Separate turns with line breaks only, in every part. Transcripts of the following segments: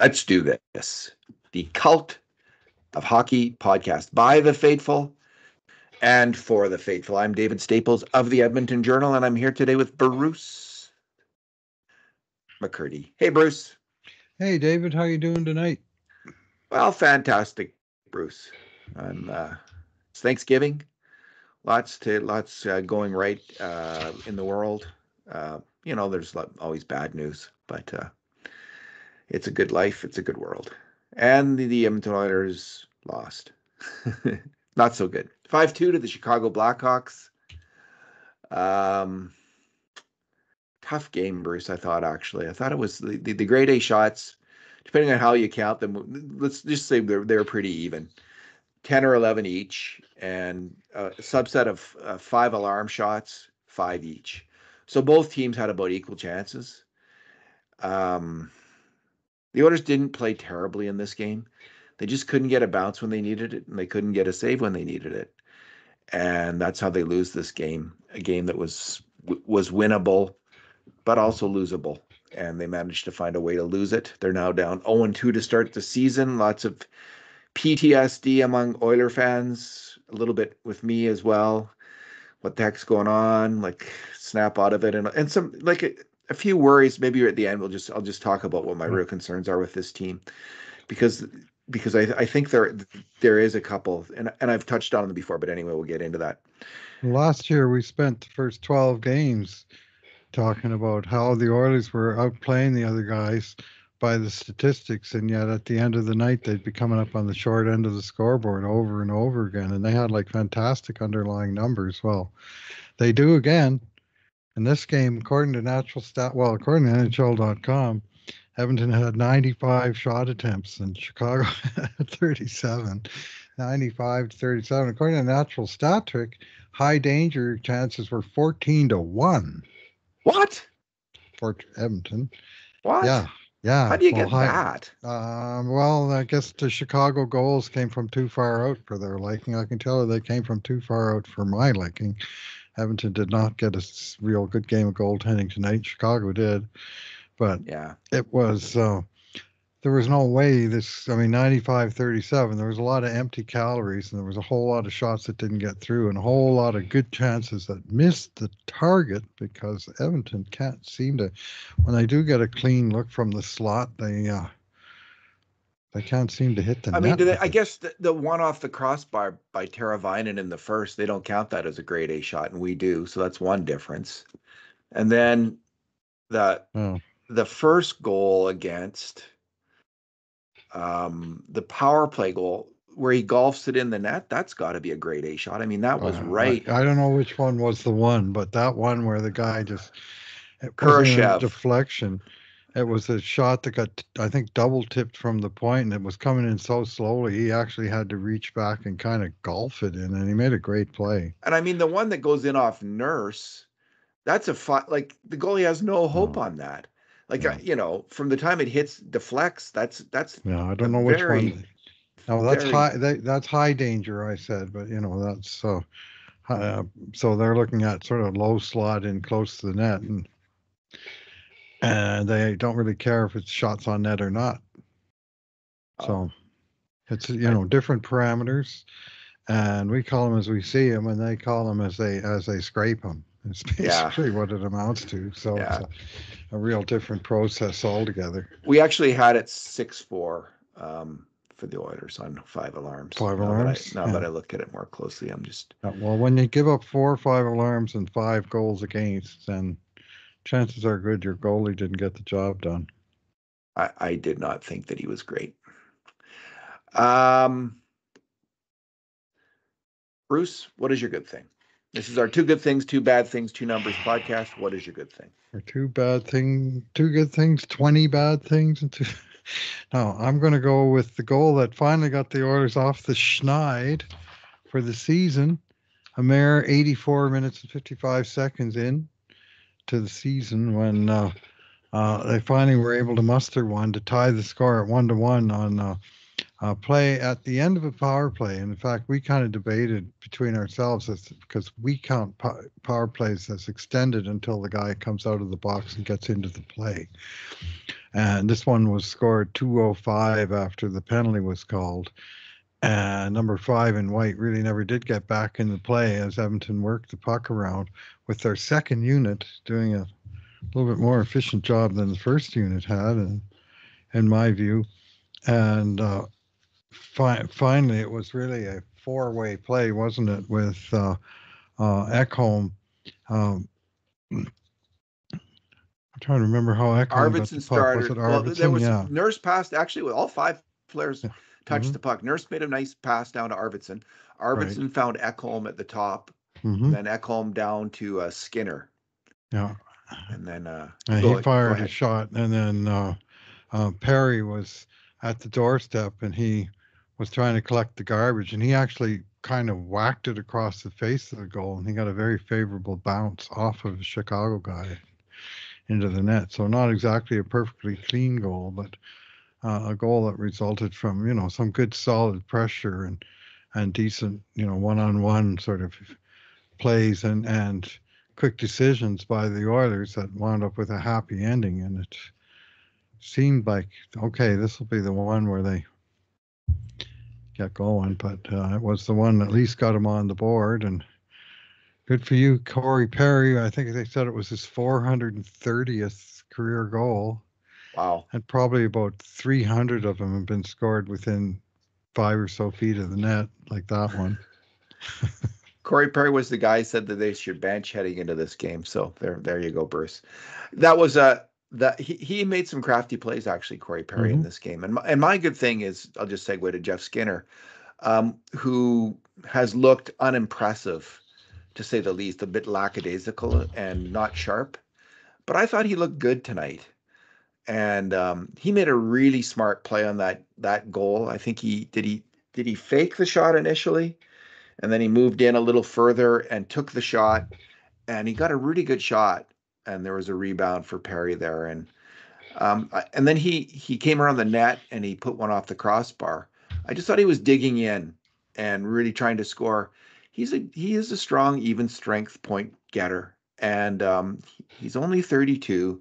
Let's do this. The Cult of Hockey podcast by the faithful and for the faithful. I'm David Staples of the Edmonton Journal, and I'm here today with Bruce McCurdy. Hey, Bruce.
Hey, David, how you doing tonight?
Well, fantastic, Bruce. I'm. It's Thanksgiving. Lots going right in the world. There's always bad news, but it's a good life. It's a good world. And the Edmonton Oilers lost. Not so good. 5-2 to the Chicago Blackhawks. Um, Tough game, Bruce, I thought, actually. I thought it was the grade A shots, depending on how you count them. Let's just say they're pretty even. 10 or 11 each, and a subset of 5 alarm shots, 5 each. So both teams had about equal chances. The Oilers didn't play terribly in this game. They just couldn't get a bounce when they needed it, and they couldn't get a save when they needed it. And that's how they lose this game, a game that was winnable, but also losable. And they managed to find a way to lose it. They're now down 0-2 to start the season. Lots of PTSD among Oiler fans, a little bit with me as well. What the heck's going on? Like, snap out of it, and some like a few worries. Maybe at the end I'll just talk about what my real concerns are with this team, because I think there is a couple, and I've touched on them before, but anyway, we'll get into that.
Last year, we spent the first 12 games talking about how the Oilers were outplaying the other guys by the statistics, and yet at the end of the night, they'd be coming up on the short end of the scoreboard over and over again, and they had like fantastic underlying numbers. Well, they do again in this game, according to according to NHL.com. Edmonton had 95 shot attempts and Chicago had 37, 95 to 37. According to Natural Stat Trick, high danger chances were 14-1
What?
for Edmonton.
What?
Yeah, yeah.
How do you
Well,
get that?
I guess the Chicago goals came from too far out for their liking. I can tell you they came from too far out for my liking. Edmonton did not get a real good game of goaltending tonight. Chicago did. But
Yeah,
it was there was no way this. I mean, 95-37. There was a lot of empty calories, and there was a whole lot of shots that didn't get through, and a whole lot of good chances that missed the target because Edmonton can't seem to. When they do get a clean look from the slot, they can't seem to hit the
I mean,
net.
I guess the one off the crossbar by Teravainen in the first, they don't count that as a grade A shot, and we do. So that's one difference. And then the
Oh.
the first goal against the power play goal where he golfs it in the net, that's got to be a grade A shot. I mean, that was right.
I don't know which one was the one, but that one where the guy just it wasn't even a
Kurashev.
deflection. It was a shot that got, I think, double tipped from the point, and it was coming in so slowly. He actually had to reach back and kind of golf it in, and he made a great play.
And I mean, the one that goes in off Nurse, that's like the goalie has no hope
No,
on that. Like,
no,
from the time it hits deflects, that's
no. I
a
don't know which
very,
one. No, that's
very
high. That's high danger. I said, but that's so. So they're looking at sort of low slot in close to the net, and they don't really care if it's shots on net or not. So it's different parameters, and we call them as we see them, and they call them as they scrape them. It's basically what it amounts to. So it's a real different process altogether.
We actually had it 6-4 for the Oilers on 5 alarms.
5 alarms.
Now that I look at it more closely, I'm just
well, when you give up 4 or 5 alarms and 5 goals against, then chances are good your goalie didn't get the job done.
I did not think that he was great. Bruce, what is your good thing? This is our 2 good things, 2 bad things, 2 numbers podcast. What is your good thing?
Or 2 bad things, 2 good things, 20 bad things, and 2. No, I'm going to go with the goal that finally got the Oilers off the schneid for the season. A mere 84 minutes and 55 seconds in to the season when they finally were able to muster one to tie the score at 1-1 on play at the end of a power play. And in fact, we kind of debated between ourselves because we count power plays as extended until the guy comes out of the box and gets into the play. And this one was scored 2:05 after the penalty was called. And number 5 in white really never did get back in the play as Edmonton worked the puck around with their second unit doing a little bit more efficient job than the first unit had, in my view. And finally, it was really a four-way play, wasn't it, with Ekholm. Um, I'm trying to remember how Ekholm got the
Arvidsson
puck. Was it
started. Well, there
Arvidsson?
was
Yeah,
Nurse passed actually with all five players
yeah.
touched
Hmm.
the puck. Nurse made a nice pass down to Arvidsson.
Right.
Arvidsson found Ekholm at the top, and
Hmm.
then Ekholm down to Skinner,
Yeah.
and then
He
go
fired a
ahead.
shot, and then Perry was at the doorstep, and he was trying to collect the garbage, and he actually kind of whacked it across the face of the goal, and he got a very favorable bounce off of the Chicago guy into the net. So not exactly a perfectly clean goal, but a goal that resulted from some good solid pressure and decent one-on-one sort of plays and quick decisions by the Oilers that wound up with a happy ending. And it seemed like, okay, this will be the one where they get going, but it was the one that at least got him on the board. And good for you, Corey Perry. I think they said it was his 430th career goal,
Wow.
and probably about 300 of them have been scored within 5 or so feet of the net, like that one.
Corey Perry was the guy who said that they should bench heading into this game. So there you go, Bruce. That was that he made some crafty plays actually, Corey Perry in
Hmm.
this game. And my good thing is I'll just segue to Jeff Skinner, who has looked unimpressive to say the least, a bit lackadaisical and not sharp. But I thought he looked good tonight, and he made a really smart play on that goal. I think he fake the shot initially, and then he moved in a little further and took the shot, and he got a really good shot. And there was a rebound for Perry there, and then he came around the net and he put one off the crossbar. I just thought he was digging in and really trying to score. He is a strong, even strength point getter, and he's only 32.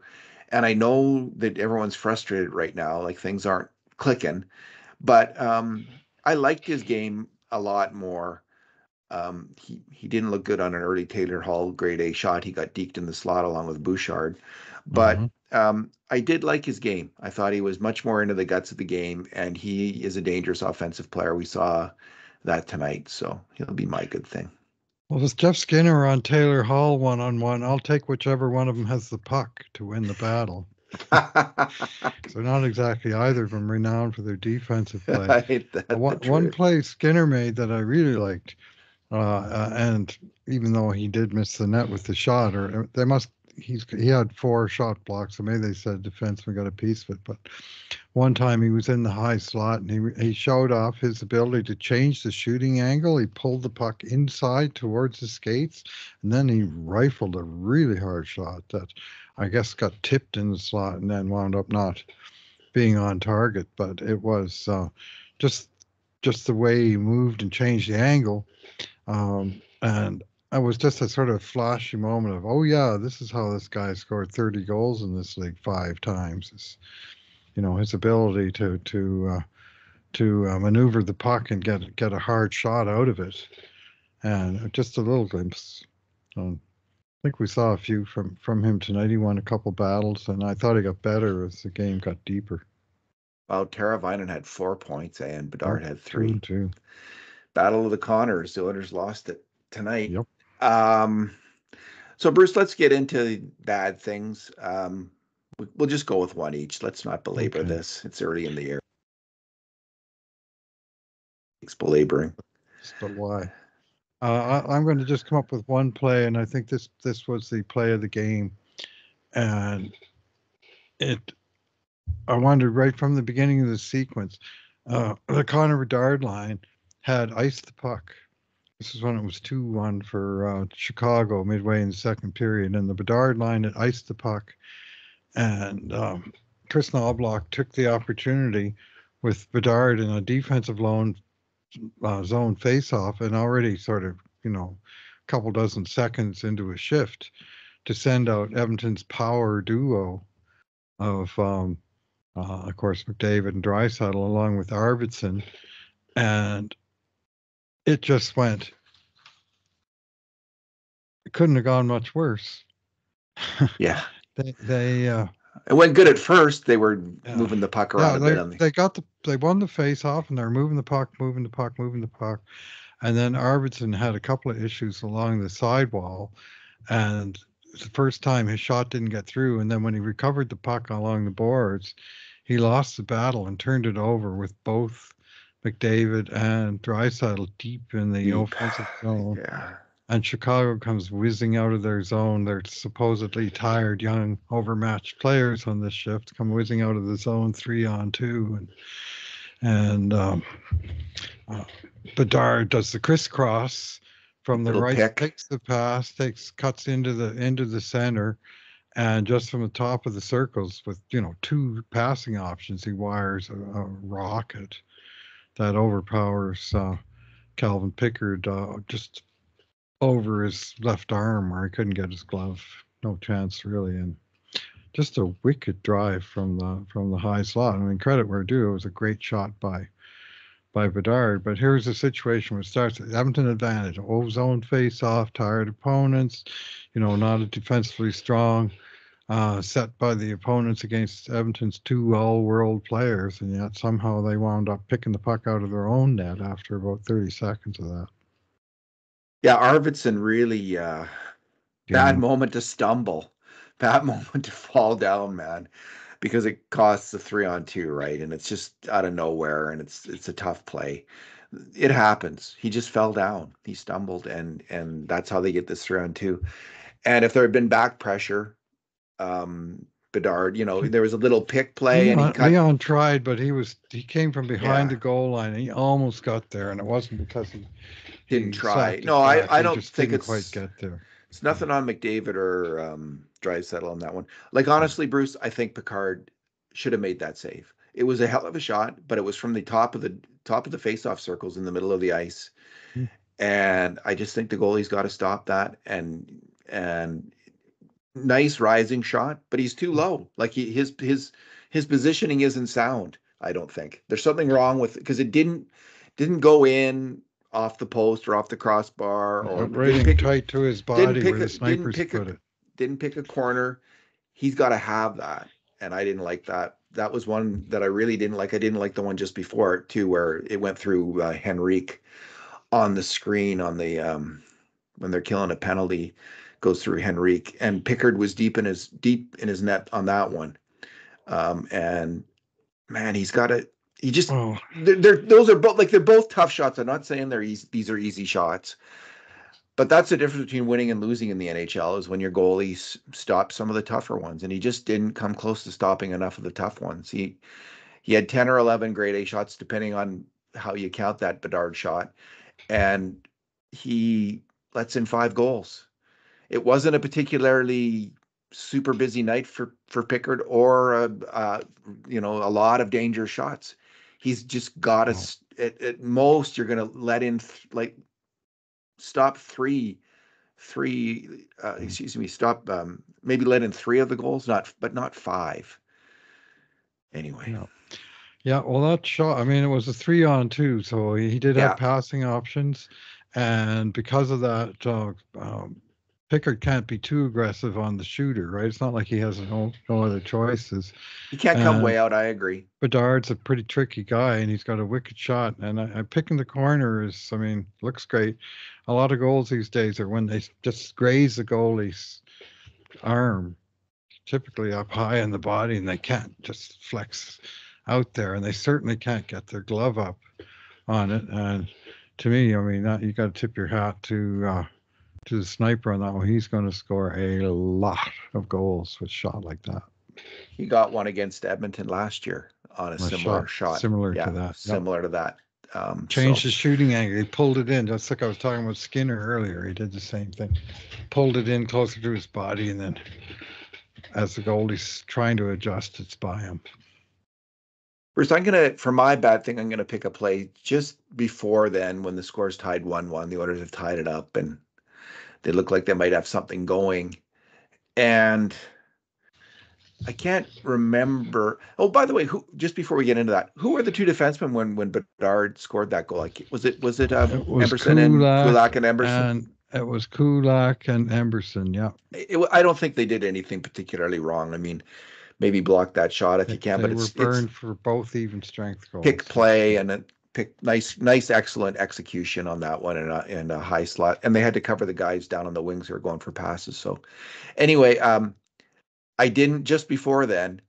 And I know that everyone's frustrated right now, like things aren't clicking. But I liked his game a lot more. He didn't look good on an early Taylor Hall grade A shot. He got deked in the slot along with Bouchard.
Hmm.
But I did like his game. I thought he was much more into the guts of the game, and he is a dangerous offensive player. We saw that tonight, so he'll be my good thing.
Well, was Jeff Skinner on Taylor Hall one-on-one? I'll take whichever one of them has the puck to win the battle. So not exactly either of them renowned for their defensive play.
Ain't that the
One
truth?
play Skinner made that I really liked, and even though he did miss the net with the shot, or they must, he had 4 shot blocks, so maybe they said defenseman got a piece of it. But one time he was in the high slot and he showed off his ability to change the shooting angle. He pulled the puck inside towards the skates, and then he rifled a really hard shot that I guess got tipped in the slot and then wound up not being on target. But it was just just the way he moved and changed the angle, and it was just a sort of flashy moment of, oh yeah, this is how this guy scored 30 goals in this league 5 times. It's, his ability to maneuver the puck and get a hard shot out of it, and just a little glimpse. I think we saw a few from him tonight. He won a couple battles, and I thought he got better as the game got deeper.
Well, Tara Vinen had 4 points and
Yep,
Bedard had
two
three.
and two.
Battle of the Connors. The Oilers lost it tonight.
Yep.
Um, so, Bruce, let's get into bad things. We'll just go with one each. Let's not belabor
Okay.
this. It's early in the year. It's belaboring.
But why? I'm going to just come up with one play, and I think this was the play of the game, and it. I wondered right from the beginning of the sequence, the Connor Bedard line had iced the puck. This is when it was 2-1 for Chicago midway in the second period, and the Bedard line had iced the puck, and Chris Knobloch took the opportunity with Bedard in a defensive zone face-off, and already sort of, a couple dozen seconds into a shift to send out Edmonton's power duo of of course, McDavid and Draisaitl along with Arvidsson, and it just went. It couldn't have gone much worse.
Yeah.
They
It went good at first. They were
yeah.
moving the puck around
Yeah,
a bit on the.
they won the face off and they're moving the puck, moving the puck, moving the puck. And then Arvidsson had a couple of issues along the sidewall, and the first time his shot didn't get through, and then when he recovered the puck along the boards, he lost the battle and turned it over with both McDavid and Draisaitl deep in the
Deep.
offensive zone.
Yeah.
And Chicago comes whizzing out of their zone. They're supposedly tired, young, overmatched players on this shift come whizzing out of the zone 3-on-2, and uh, Bedard does the crisscross from the
Little
right,
pick.
takes the pass, cuts into the center, and just from the top of the circles with two passing options, he wires a rocket that overpowers Calvin Pickard just over his left arm where he couldn't get his glove. No chance really, and just a wicked drive from the high slot. I mean, credit where due. It was a great shot by Bedard. But here's the situation where it starts at Edmonton advantage. Zone face off, tired opponents, not a defensively strong set by the opponents against Edmonton's two all-world players, and yet somehow they wound up picking the puck out of their own net after about 30 seconds of that.
Yeah, Arvidsson really bad
Yeah.
moment to stumble, bad moment to fall down, man, because it costs a 3-on-2, right? And it's just out of nowhere, and it's a tough play. It happens. He just fell down. He stumbled, and that's how they get this 3-on-2. And if there had been back pressure, Bedard, there was a little pick play, and he cut.
Leon tried, but he came from behind
Yeah,
the goal line. And he almost got there, and it wasn't because
didn't
he
try.
slapped
No,
it back.
I
He
don't
just
think
didn't quite
it's
get there.
it's
Yeah.
nothing on McDavid or Draisaitl on that one. Like honestly, Bruce, I think Picard should have made that save. It was a hell of a shot, but it was from the top of the faceoff circles in the middle of the ice,
Hmm.
and I just think the goalie's got to stop that. And nice rising shot, but he's too low. Like his positioning isn't sound. I don't think there's something wrong with it because it didn't go in off the post or off the crossbar or
Right in tight to his
didn't
body
pick
where
a
the
didn't
snipers
pick a
put it.
didn't pick a corner. He's got to have that, and I didn't like that. That was one that I really didn't like. I didn't like the one just before it too, where it went through Henrique on the screen on the when they're killing a penalty, goes through Henrique, and Pickard was deep in his net on that one. And man, he's got it. He just
Oh,
those are both like they're both tough shots. I'm not saying they're easy, these are easy shots, but that's the difference between winning and losing in the NHL is when your goalie stops some of the tougher ones, and he just didn't come close to stopping enough of the tough ones. He had 10 or 11 grade A shots, depending on how you count that Bedard shot, and he lets in 5 goals. It wasn't a particularly super busy night for Pickard or a lot of dangerous shots. He's just got
oh,
us at most you're going to let in like stop three
mm,
excuse me stop maybe let in 3 of the goals, not 5 anyway.
yeah. Yeah, well, that shot, I mean, it was a 3-on-2, so he did have
Yeah,
passing options. And because of that, Pickard can't be too aggressive on the shooter, right? It's not like he has no other choices.
he can't come way
And
out. I agree.
Bedard's a pretty tricky guy, and he's got a wicked shot. And picking the corner I mean, looks great. A lot of goals these days are when they just graze the goalie's arm, typically up high in the body, and they can't just flex out there, and they certainly can't get their glove up on it. And to me, I mean, you got to tip your hat to the sniper on that one. He's going to score a lot of goals with a shot like that.
He got one against Edmonton last year on a
A
similar
shot
shot.
similar to
Yeah,
that. Yep.
similar to that. So
Changed the shooting angle. He pulled it in, just like I was talking about Skinner earlier. He did the same thing. Pulled it in closer to his body, and then as the goalie's trying to adjust, it's by him.
Bruce, for my bad thing, I'm gonna pick a play just before then when the score's tied 1-1. The Oilers have tied it up and they look like they might have something going. And I can't remember. Oh, by the way, who just before we get into that, who were the two defensemen when Bedard scored that goal? Like, was it
It was
Emberson and
Kulak,
Kulak and Emberson?
and it was Kulak and Emberson. Yeah,
I don't think they did anything particularly wrong. I mean, maybe block that shot if you can,
they
but
were
it's
burned for both even strength
pick
goals.
play and a pick nice excellent execution on that one and a high slot, and they had to cover the guys down on the wings who are going for passes. So anyway, I didn't just before then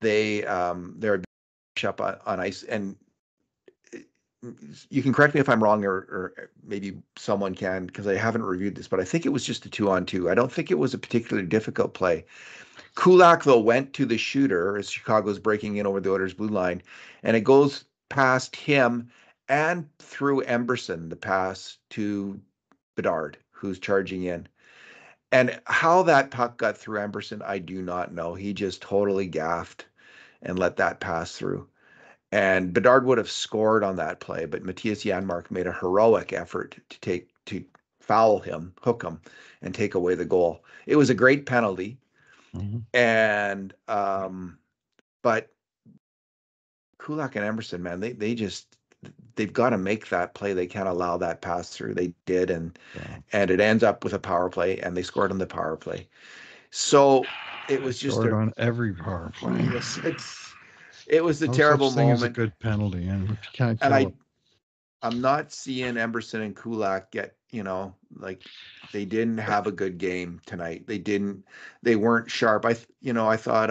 they're up on ice, and you can correct me if I'm wrong, or maybe someone can, because I haven't reviewed this, but I think it was just a 2-on-2. I don't think it was a particularly difficult play. Kulak, though, went to the shooter as Chicago's breaking in over the Oilers' blue line, and it goes past him and through Emberson, the pass to Bedard, who's charging in. And how that puck got through Emberson, I do not know. He just totally gaffed and let that pass through. And Bedard would have scored on that play, but Matthias Janmark made a heroic effort to foul him, hook him, and take away the goal. It was a great penalty, and but Kulak and Emerson, man, they've got to make that play. They can't allow that pass through. They did, and it ends up with a power play, and they scored on the power play. So it was just
scored on every power play.
It was a
No
terrible
such thing as a
moment,
good penalty, and if you can't
and
kill it.
I'm not seeing Emberson and Kulak get, like they didn't have a good game tonight. They weren't sharp. I thought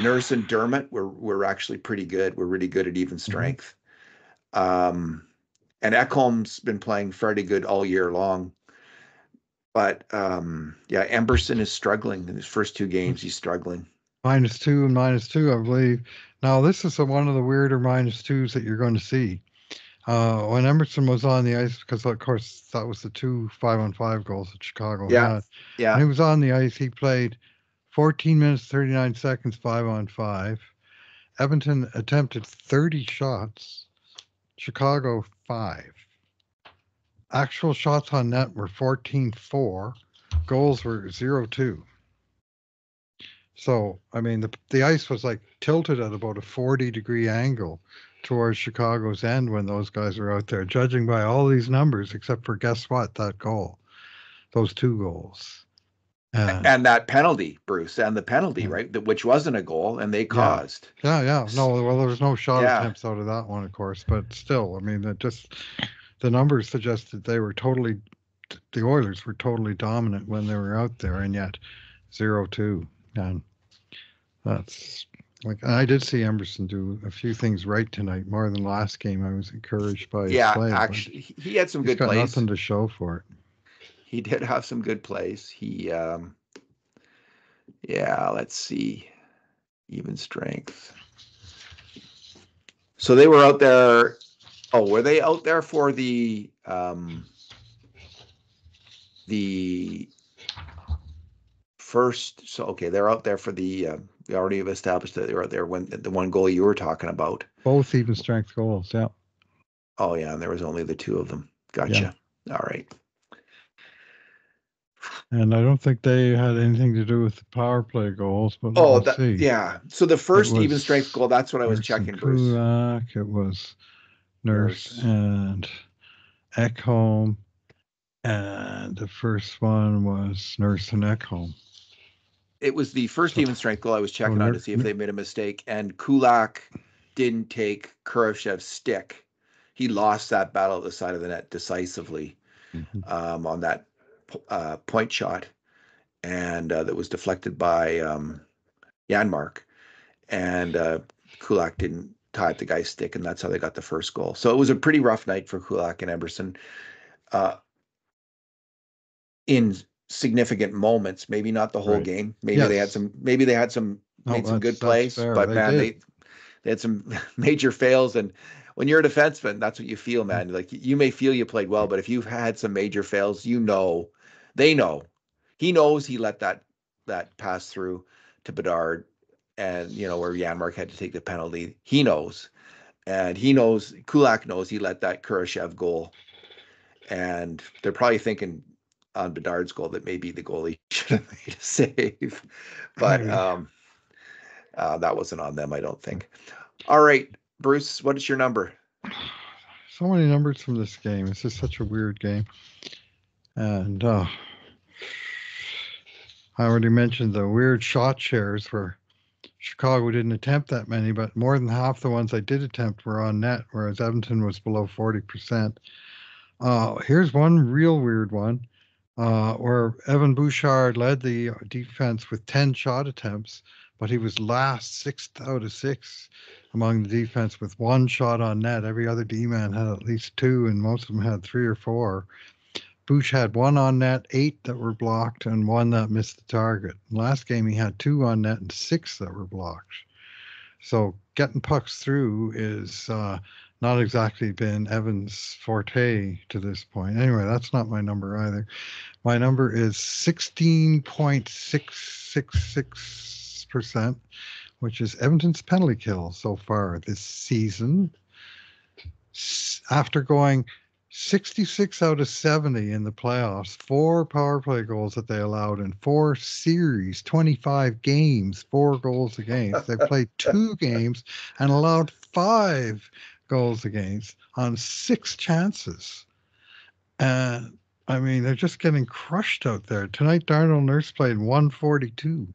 Nurse and Dermott were actually pretty good. We're really good at even strength. And Ekholm's been playing fairly good all year long. But yeah, Emberson is struggling in his first two games. He's struggling.
-2 and -2, I believe. Now, this is one of the weirder -2s that you're going to see. When Emerson was on the ice, because of course that was the 2 5-on-5 goals that Chicago
Yeah,
had.
yeah.
When he was on the ice, he played 14 minutes 39 seconds 5-on-5. Edmonton attempted 30 shots, Chicago 5. Actual shots on net were 14-4. Goals were 0-2. So, I mean, the ice was like tilted at about a 40-degree angle towards Chicago's end when those guys were out there, judging by all these numbers, except for guess what? That goal, those two goals.
And that penalty, Bruce, and the penalty,
Yeah.
right? Which wasn't a goal, and they
Yeah.
caused.
Yeah. No, well, there was no shot
Yeah.
attempts out of that one, of course, but still, I mean, the numbers suggested the Oilers were totally dominant when they were out there, and yet 0-2. And that's like, I did see Emerson do a few things right tonight, more than last game. I was encouraged by his play.
Actually, he had some
he's
good
got
plays.
nothing to show for it.
He did have some good plays. Yeah, let's see, even strength. So they were out there. Oh, were they out there for the first? So okay, they're out there for the. We already have established that they were out there when the one goal you were talking about.
Both even strength goals. Yeah.
Oh yeah, and there was only the two of them. Gotcha. Yeah. All right.
And I don't think they had anything to do with the power play goals, but
Oh,
see.
Yeah. So the first even strength goal, that's what I was
Nurse
checking,
and
Bruce.
Kulak, it was Nurse and Ekholm, and the first one was Nurse and Ekholm.
It was the first even strength goal I was checking on to see if they made a mistake, and Kulak didn't take Kurashev's stick. He lost that battle at the side of the net decisively on that point shot, and that was deflected by Janmark, and Kulak didn't tie up the guy's stick, and that's how they got the first goal. So it was a pretty rough night for Kulak and Emerson in significant moments. Maybe not the whole game. Maybe they had some. Maybe they had some made some good plays, but man, they had some major fails. And when you're a defenseman, that's what you feel, man. Like you may feel you played well, but if you've had some major fails, they know. He knows he let that pass through to Bedard, and where Janmark had to take the penalty. He knows, and he knows Kulak knows he let that Kurashev goal, and they're probably thinking, on Bedard's goal that maybe the goalie should have made a save, but
Maybe.
that wasn't on them, I don't think. All right, Bruce, what is your number?
So many numbers from this game. It's just such a weird game. And I already mentioned the weird shot shares where Chicago didn't attempt that many, but more than half the ones I did attempt were on net, whereas Edmonton was below 40%. Here's one real weird one where Evan Bouchard led the defense with 10 shot attempts, but he was last 6 out of 6 among the defense with one shot on net. Every other D-man had at least two, and most of them had 3 or 4. Bouch had one on net, 8 that were blocked, and one that missed the target. Last game, he had 2 on net and 6 that were blocked. So getting pucks through is not exactly been Evans' forte to this point. Anyway, that's not my number either. My number is 16.666%, which is Edmonton's penalty kill so far this season. After going 66 out of 70 in the playoffs, 4 power play goals that they allowed in 4 series, 25 games, 4 goals against. They played 2 games and allowed 5 goals against on 6 chances. And I mean, they're just getting crushed out there. Tonight, Darnell Nurse played 142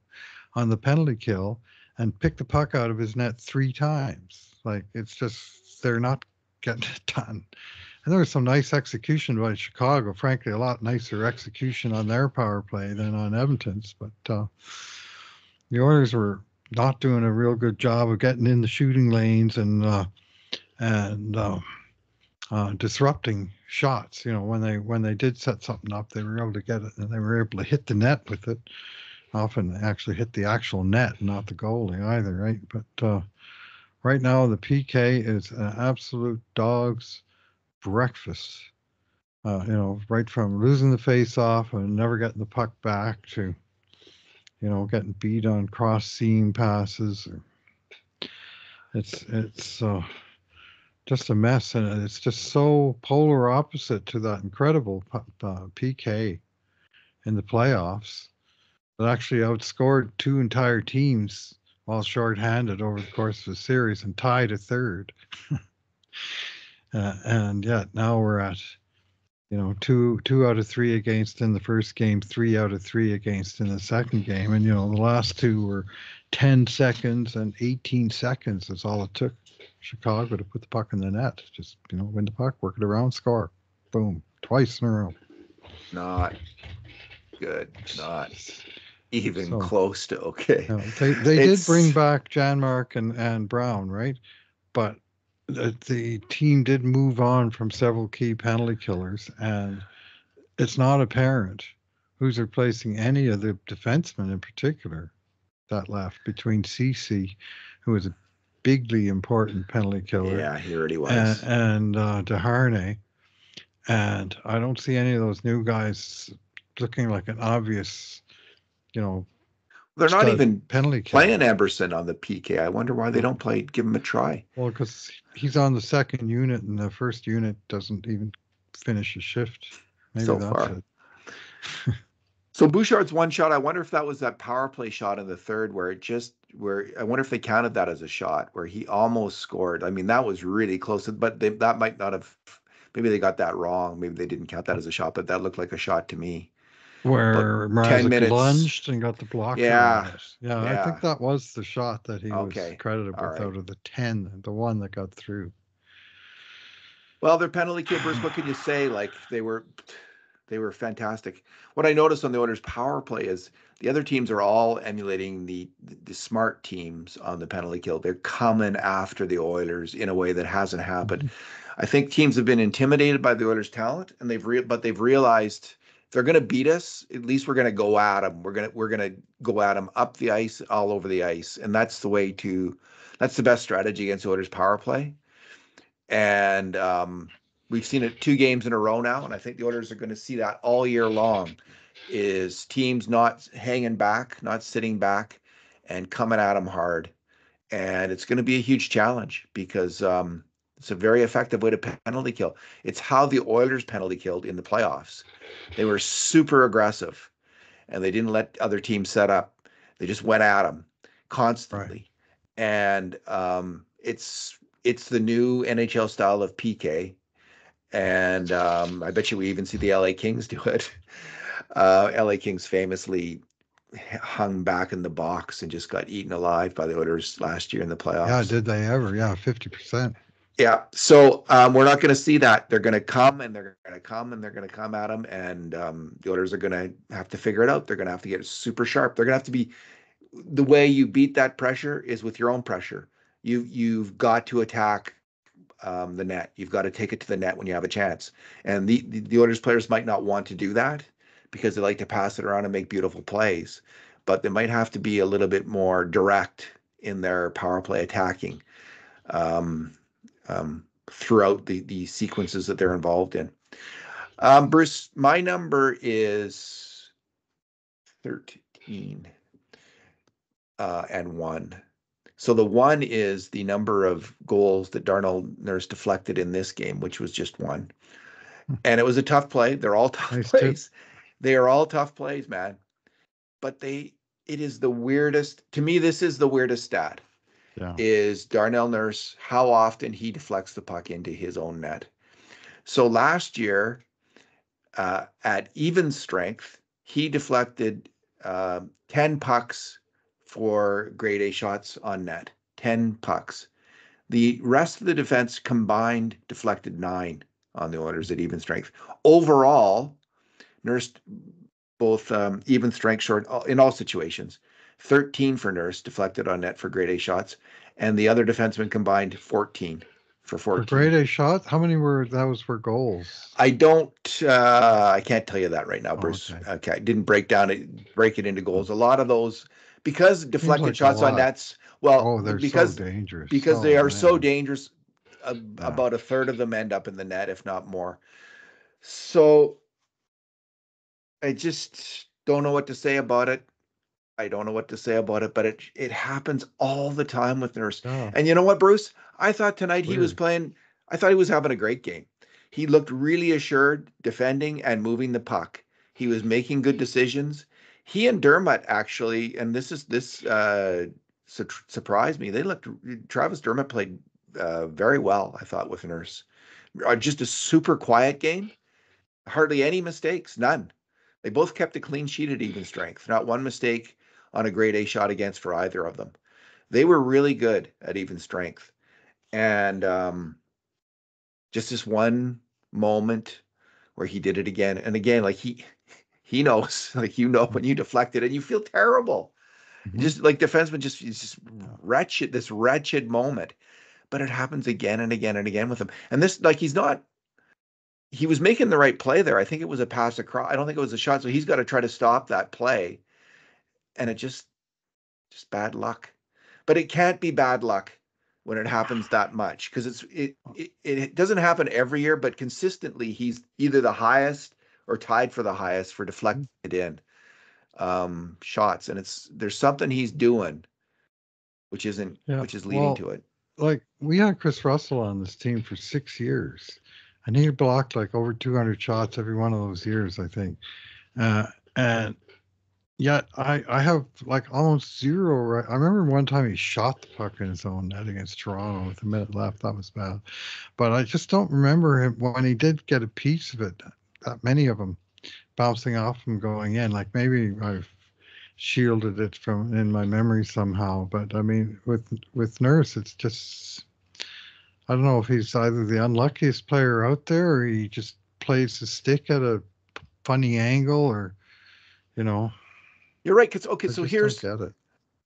on the penalty kill and picked the puck out of his net 3 times. Like, it's just, they're not getting it done. And there was some nice execution by Chicago. Frankly, a lot nicer execution on their power play than on Edmonton's. But the Oilers were not doing a real good job of getting in the shooting lanes and disrupting shots. You know, when they did set something up, they were able to get it, and they were able to hit the net with it. Often actually hit the actual net, not the goalie either, right? But right now the PK is an absolute dog's breakfast. Right from losing the face off and never getting the puck back to, getting beat on cross seam passes. It's just a mess, and it's just so polar opposite to that incredible PK in the playoffs that actually outscored 2 entire teams while shorthanded over the course of the series and tied a third. And yet now we're at, 2 out of 3 against in the first game, 3 out of 3 against in the second game. And, the last 2 were 10 seconds and 18 seconds. That's all it took Chicago to put the puck in the net. Just, win the puck, work it around, score. Boom. Twice in a row.
Not good. Not even
So,
close to okay.
They did bring back Janmark and Brown, right? But the team did move on from several key penalty killers, and it's not apparent who's replacing any of the defensemen in particular that left between Ceci, who was a bigly important penalty killer.
Yeah, he already was.
And Desharnais. And I don't see any of those new guys looking like an obvious,
they're not even
penalty
playing Eberson on the PK. I wonder why they don't give him a try.
Well, because he's on the second unit, and the first unit doesn't even finish a shift. Maybe
so
that's
far.
It.
So Bouchard's one shot, I wonder if that was that power play shot in the third where I wonder if they counted that as a shot where he almost scored. I mean, that was really close, but that might not have, maybe they got that wrong. Maybe they didn't count that as a shot, but that looked like a shot to me.
Where Mrazek lunged and got the blocker.
Yeah.
I think that was the shot that he was credited with
right.
out of the 10, the one that got through.
Well, their penalty kill, Bruce, what can you say? Like, they were fantastic. What I noticed on the Oilers' power play is the other teams are all emulating the smart teams on the penalty kill. They're coming after the Oilers in a way that hasn't happened. I think teams have been intimidated by the Oilers' talent, and they've realized they're going to beat us. At least we're going to go at them. We're going to go at them up the ice, all over the ice, and that's the best strategy against the Oilers' power play. And we've seen it 2 games in a row now, and I think the Oilers are going to see that all year long, is teams not hanging back, not sitting back, and coming at them hard. And it's going to be a huge challenge because It's a very effective way to penalty kill. It's how the Oilers penalty killed in the playoffs. They were super aggressive, and they didn't let other teams set up. They just went at them
Right.
constantly, and it's the new NHL style of PK. And I bet you we even see the LA Kings do it. LA Kings famously hung back in the box and just got eaten alive by the Oilers last year in the
Yeah,
playoffs.
did they ever? Yeah, 50%.
Yeah, so we're not going to see that. They're going to come and they're going to come and they're going to come at them, and the Oilers are going to have to figure it out. They're going to have to get super sharp. They're going to have to be the way you beat that pressure is with your own pressure. You've got to attack the net. You've got to take it to the net when you have a chance. And the Oilers players might not want to do that because they like to pass it around and make beautiful plays, but they might have to be a little bit more direct in their power play attacking um, throughout the sequences that they're involved in. Bruce, my number is 13 and 1. So the 1 is the number of goals that Darnell Nurse deflected in this game, which was just 1. And it was a tough play. They're all tough
Nice tip.
plays. They are all tough plays, man. But it is the weirdest. To me, this is the weirdest stat.
Yeah.
Is Darnell Nurse how often he deflects the puck into his own net. So last year, at even strength, he deflected 10 pucks for grade A shots on net. 10 pucks. The rest of the defense combined deflected 9 on the Oilers at even strength. Overall, Nurse both even strength short in all situations. 13 for Nurse deflected on net for grade A shots, and the other defensemen combined 14 for
For
14.
grade A shots, how many were those for goals?
I can't tell you that right now, Bruce.
Okay.
Okay, I didn't break it into goals. A lot of those, because
Seems
deflected
like a
shots on
lot.
nets, well,
Oh, they're so
because
dangerous.
they
Oh,
are so
man.
dangerous,
Yeah.
about a third of them end up in the net, if not more. So I just don't know what to say about it. I don't know what to say about it, but it happens all the time with Nurse.
Yeah.
And you know what, Bruce? I thought tonight he was
Weird.
playing. I thought he was having a great game. He looked really assured, defending and moving the puck. He was making good decisions. He and Dermott actually, and this surprised me. Travis Dermott played very well. I thought with Nurse, just a super quiet game. Hardly any mistakes, none. They both kept a clean sheet at even strength. Not one mistake on a grade A shot against for either of them. They were really good at even strength. And just this one moment where he did it again and again, like he knows, like when you deflect it and you feel terrible.
Mm-hmm.
Just like defenseman, it's just
Yeah.
wretched moment. But it happens again and again and again with him. And this, like, he was making the right play there. I think it was a pass across. I don't think it was a shot. So he's got to try to stop that play. And it just bad luck. But it can't be bad luck when it happens that much because it doesn't happen every year, but consistently he's either the highest or tied for the highest for deflected in shots. And there's something he's doing
Yeah.
which is leading
Well,
to it.
like we had Chris Russell on this team for 6 years, and he blocked like over 200 shots every one of those years, I think. And yet I have like almost zero. Right. I remember one time he shot the puck in his own net against Toronto with a minute left. That was bad. But I just don't remember him when he did get a piece of it, that many of them bouncing off him going in. Like maybe I've shielded it from in my memory somehow. But I mean, with Nurse, it's just I don't know if he's either the unluckiest player out there or he just plays his stick at a funny angle or you know,
You're right. Cause okay,
I
so
just don't get it.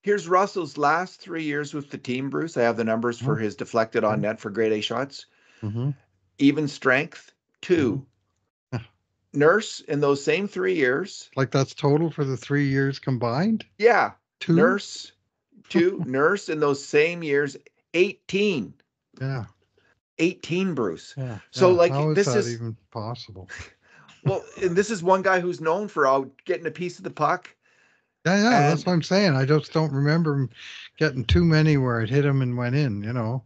here's Russell's last 3 years with the team, Bruce. I have the numbers for
Oh,
his deflected on
okay.
net for grade A shots.
Mm-hmm.
Even strength,
Mm-hmm.
2. Nurse in those same 3 years.
Like that's total for the 3 years combined?
Yeah.
Two?
Nurse, 2. Nurse in those same years, 18.
Yeah.
18, Bruce.
Yeah.
So
Yeah.
like
How is
this
that
is
even possible?
well, and this is one guy who's known for getting a piece of the puck.
Yeah, yeah, that's
And
what I'm saying. I just don't remember him getting too many where it hit him and went in, you know.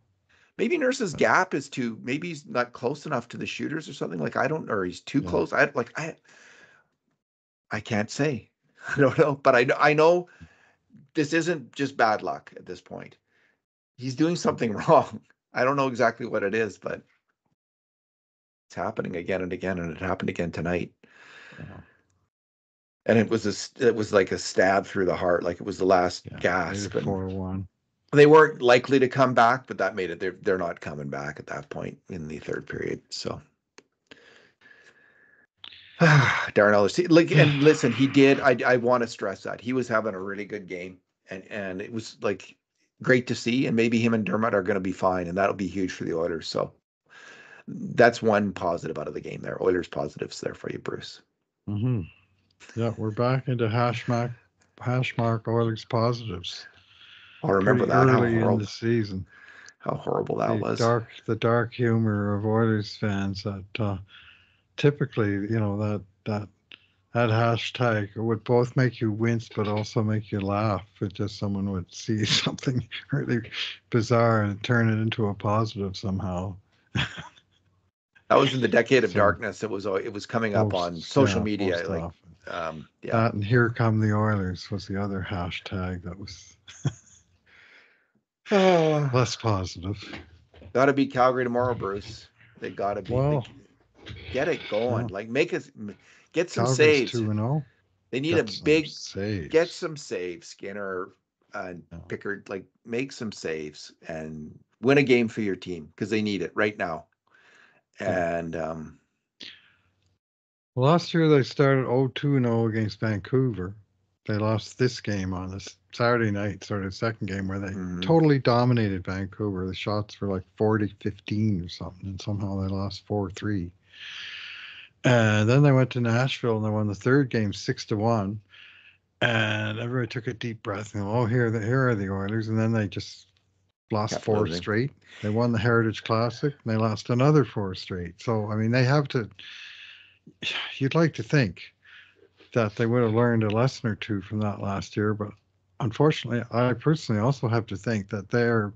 Maybe Nurse's gap is too. Maybe he's not close enough to the shooters or something. Like I don't, or he's too close. I can't say. I don't know, but I know this isn't just bad luck at this point. He's doing something wrong. I don't know exactly what it is, but it's happening again and again, and it happened again tonight. And it was like a stab through the heart, like it was the last gasp.
4-1.
They weren't likely to come back, but that made it. They're not coming back at that point in the third period. So, Darnell, like, and listen, he did. I want to stress that he was having a really good game, and it was like great to see. And maybe him and Dermott are going to be fine, and that'll be huge for the Oilers. So that's one positive out of the game there. Oilers positives there for you, Bruce.
Mm-hmm. Yeah, we're back into hash mark Oilers positives.
I remember that
early in the season.
How horrible that was.
The dark humor of Oilers fans that typically, that hashtag would both make you wince but also make you laugh. If just someone would see something really bizarre and turn it into a positive somehow.
That was in the decade of darkness. It was coming up on social media. Like,
that and Here Come the Oilers was the other hashtag that was less positive.
Got to beat Calgary tomorrow, Bruce. They got to beat. Get it going. Yeah. Like get some saves.
2-0.
They need get some saves. Skinner and Pickard, like make some saves and win a game for your team because they need it right now. And
last year they started 0-2-0 against Vancouver. They lost this game on this Saturday night, sort of second game where they totally dominated Vancouver. The shots were like 40-15 or something, and somehow they lost 4-3. And then they went to Nashville and they won the third game 6-1. And everybody took a deep breath and here are the Oilers. And then they just lost 4 straight. They won the Heritage Classic and they lost another 4 straight. So I mean, they have to. You'd like to think that they would have learned a lesson or two from that last year, but unfortunately, I personally also have to think that they're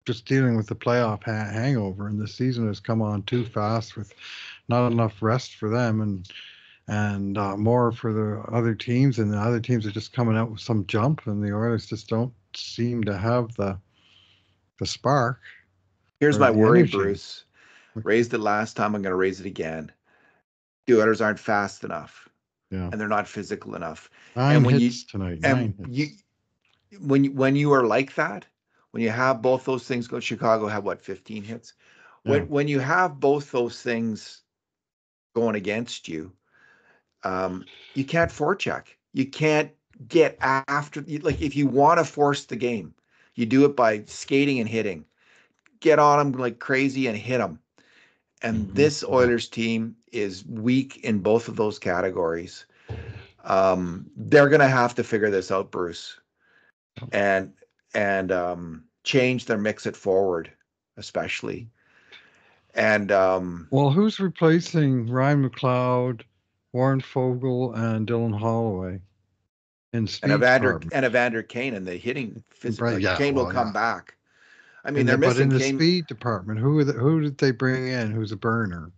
just dealing with the playoff hangover, and the season has come on too fast with not enough rest for them and more for the other teams, and the other teams are just coming out with some jump, and the Oilers just don't seem to have the spark.
Here's my worry, energy. Bruce. Raised it last time. I'm going to raise it again. The Oilers aren't fast enough.
Yeah.
And they're not physical enough.
9 hits tonight. 9 hits.
When you are like that, when you have both those things go, Chicago had 15 hits. When you have both those things going against you, you can't forecheck. You can't get after. Like if you want to force the game, you do it by skating and hitting. Get on them like crazy and hit them. And this Oilers team is weak in both of those categories. They're going to have to figure this out, Bruce, and change their mix it forward, especially. And
well, who's replacing Ryan McLeod, Warren Fogle, and Dylan Holloway in speed
and Evander Kane in the hitting? Right, Kane will come back. I mean, they're missing.
But in the speed department, who did they bring in? Who's a burner?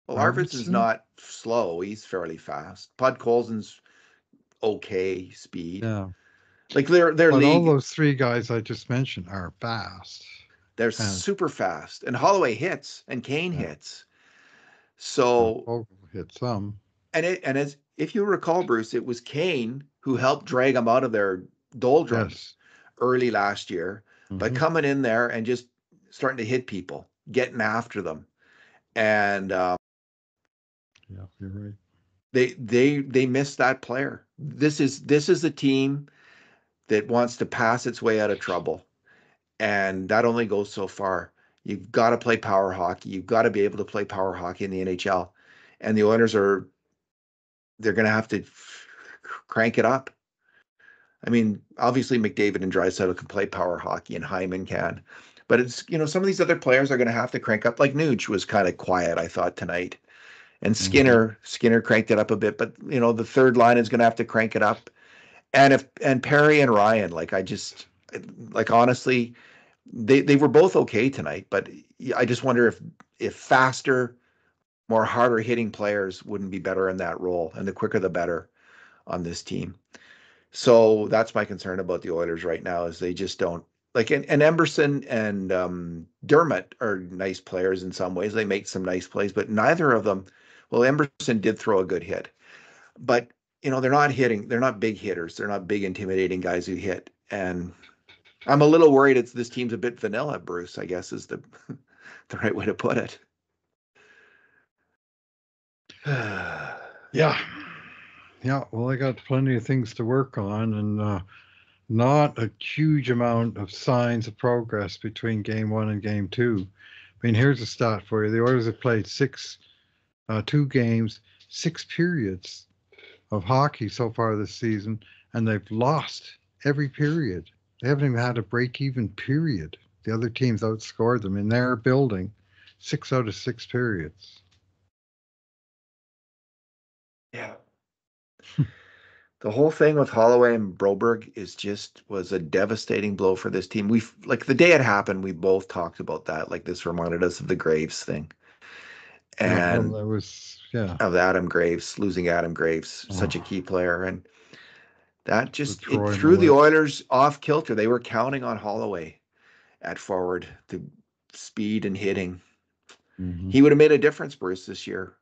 Well, Arvidsson's not slow; he's fairly fast. Podkolzin's okay speed.
Yeah,
like they're
but all those 3 guys I just mentioned are fast.
They're super fast, and Holloway hits, and Kane hits. So
Fogle hit some,
and as if you recall, Bruce, it was Kane who helped drag them out of their doldrums early last year. By coming in there and just starting to hit people, getting after them, and
yeah, you're right.
They missed that player. This is a team that wants to pass its way out of trouble, and that only goes so far. You've got to play power hockey. You've got to be able to play power hockey in the NHL, and the Oilers they're going to have to crank it up. I mean, obviously McDavid and Draisaitl can play power hockey, and Hyman can, but it's some of these other players are going to have to crank up. Like Nuge was kind of quiet, I thought, tonight, and Skinner cranked it up a bit. But the third line is going to have to crank it up, and Perry and Ryan, honestly, they were both okay tonight, but I just wonder if faster, more harder hitting players wouldn't be better in that role, and the quicker the better on this team. So that's my concern about the Oilers right now is they just don't like and Emberson and Dermott are nice players in some ways. They make some nice plays, but neither of them. Well, Emberson did throw a good hit, but they're not hitting. They're not big hitters. They're not big intimidating guys who hit. And I'm a little worried this team's a bit vanilla, Bruce, I guess is the the right way to put it.
Yeah. Yeah, well, I got plenty of things to work on, and not a huge amount of signs of progress between game 1 and game 2. I mean, here's a stat for you: the Oilers have played 2 games, 6 periods of hockey so far this season, and they've lost every period. They haven't even had a break-even period. The other teams outscored them in their building 6 out of 6 periods.
Yeah. The whole thing with Holloway and Broberg was a devastating blow for this team. We've like the day it happened, we both talked about that. Like this reminded us of the Graves thing.
Yeah,
And
well, that was, yeah.
Of Adam Graves, losing Adam Graves, such a key player. And that it threw the Oilers off kilter. They were counting on Holloway at forward, the speed and hitting.
Mm-hmm.
He would have made a difference, Bruce, this year.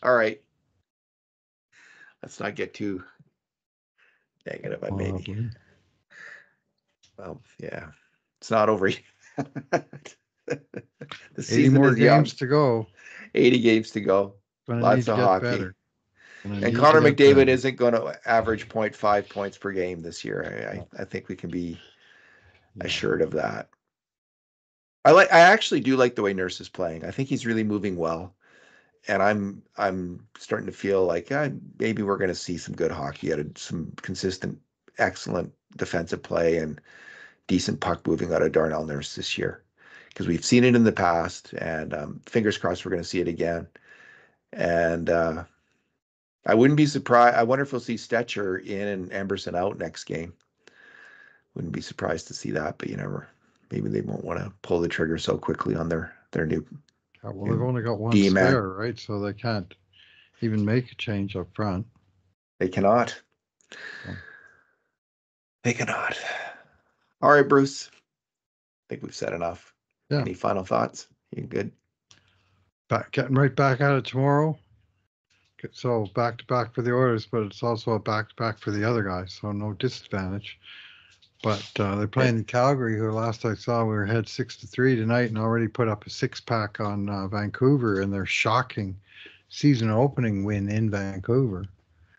All right. Let's not get too negative on maybe. Well, yeah. It's not over yet. The
80 more games to go.
80 games to go. Lots of hockey.
Better.
And Connor McDavid isn't going to average 0.5 points per game this year. I think we can be assured of that. I actually do like the way Nurse is playing. I think he's really moving well. And I'm starting to feel like maybe we're going to see some good hockey out of some consistent, excellent defensive play and decent puck moving out of Darnell Nurse this year. Because we've seen it in the past, and fingers crossed we're going to see it again. And I wouldn't be surprised. I wonder if we'll see Stetcher in and Emberson out next game. Wouldn't be surprised to see that, but you never. Maybe they won't want to pull the trigger so quickly on their new.
Well, they've only got one spare, right? So they can't even make a change up front.
They cannot. They cannot. All right, Bruce. I think we've said enough. Yeah. Any final thoughts? You good?
Getting right back at it tomorrow. So back to back for the Oilers, but it's also a back to back for the other guys, so no disadvantage. But they're playing Calgary, who last I saw we were ahead 6-3 tonight, and already put up a 6-pack on Vancouver in their shocking season opening win in Vancouver.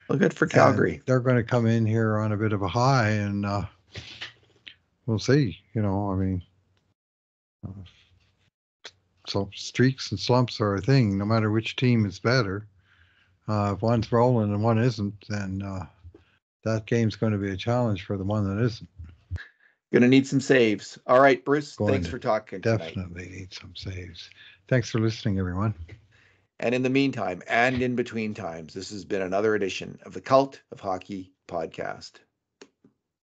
Well, good for Calgary.
And they're going to come in here on a bit of a high, and we'll see. I mean, so streaks and slumps are a thing. No matter which team is better, if one's rolling and one isn't, then that game's going to be a challenge for the one that isn't.
Going to need some saves. All right, Bruce, thanks for talking
tonight.
Definitely
need some saves. Thanks for listening, everyone.
And in the meantime, and in between times, this has been another edition of the Cult of Hockey podcast.